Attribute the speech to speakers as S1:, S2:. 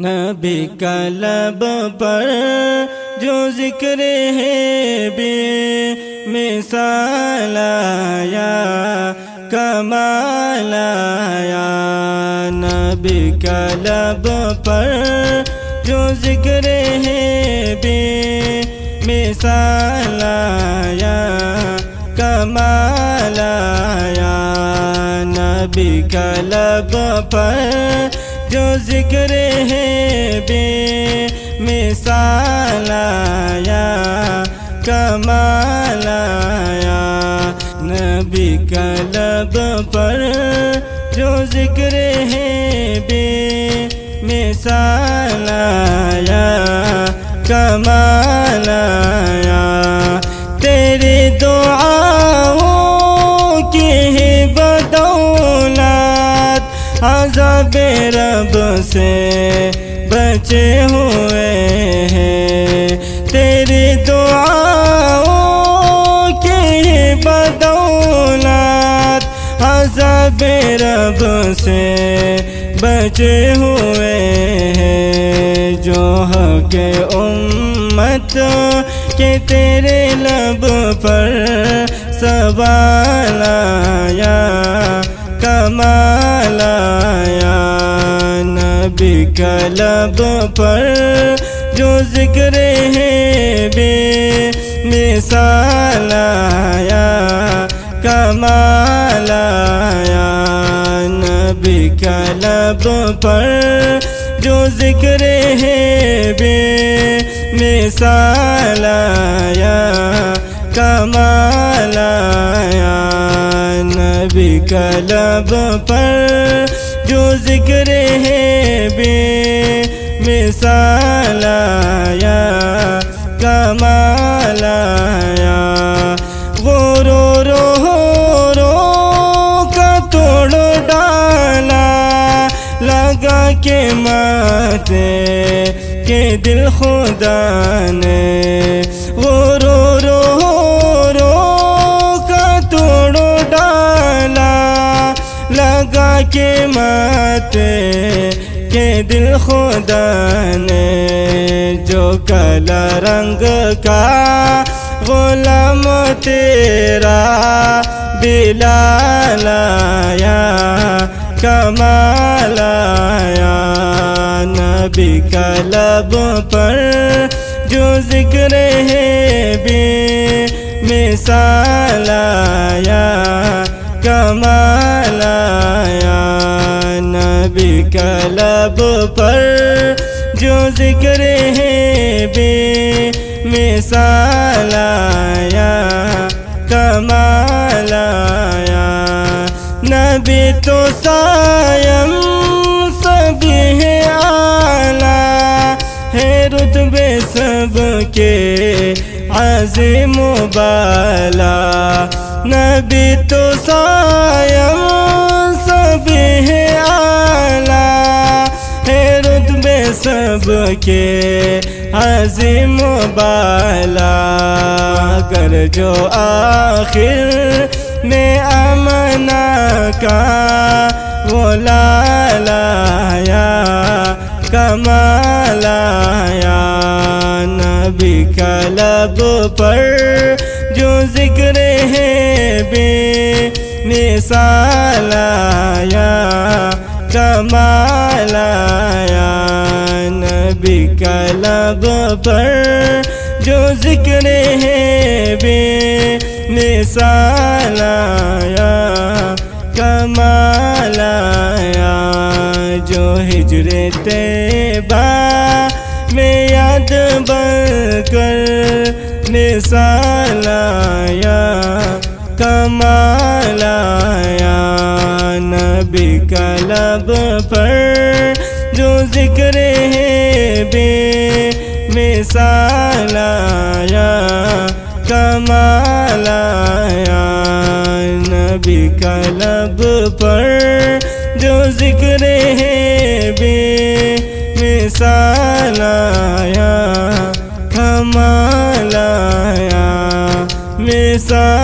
S1: نبی کا لب پر جو ذکر ہے بے مثال آیا، کمال آیا۔ نبی کا لب پر جو ذکر ہے بے مثال آیا، کمال آیا۔ نبی کا لب پر جو ذکر ہے بے مثال آیا، کمال آیا۔ نبی کا لب پر جو ذکر ہے بے مثال آیا، کمال آیا۔ تیری دعاؤں کی بدولت عذاب رب سے بچے ہوئے ہیں، تیری دعاؤں کی بدولت عذاب رب سے بچے ہوئے ہیں۔ جو حق امت کہ تیرے لب پر سوال آیا، کمال آیا۔ نبی کا لب پر جو ذکر ہے بے مثال آیا، کمال آیا۔ نبی کا لب پر جو ذکر ہے بے مثال آیا، کمال آیا۔ نبی کا لب پر جو ذکر ہے بے مثال آیا، کمال آیا۔ غرور رو کا توڑ ڈالا، لگا کے ماتے کہ دل خدا نے، غرور رو کا توڑ ڈالا، لگا کے ماتے کہ دل خدا نے۔ جو کالا رنگ کا غلام تیرا بلال آیا، کمال آیا۔ نبی کا لب پر جو ذکر ہے بے مثال آیا، کمال آیا۔ نبی کا لب پر جو ذکر ہے بے مثال آیا، کمال آیا۔ نبی تو سائم سبھی ہے اعلیٰ، ہے رتبے سب کے عظیم و بالا۔ نبی تو سائم سبھی ہے اعلیٰ، ہے رتبے سب کے عظیم و بالا۔ اگر جو آخر میں امنا کا وہ لال آیا، کمال آیا۔ نبی کا لب پر جو ذکر ہے بے مثال آیا، کمال آیا۔ نبی کا لب پر جو ذکر ہے بے مثال آیا، کمال آیا۔ جو ہجر طیبہ میں یاد بن کر مثال آیا، کمال آیا۔ نبی کا لب پر جو ذکر ہے بے مثال آیا، کمال آیا۔ نبی کا لب پر جو ذکر ہے بے مثال آیا، کمال آیا۔ مثال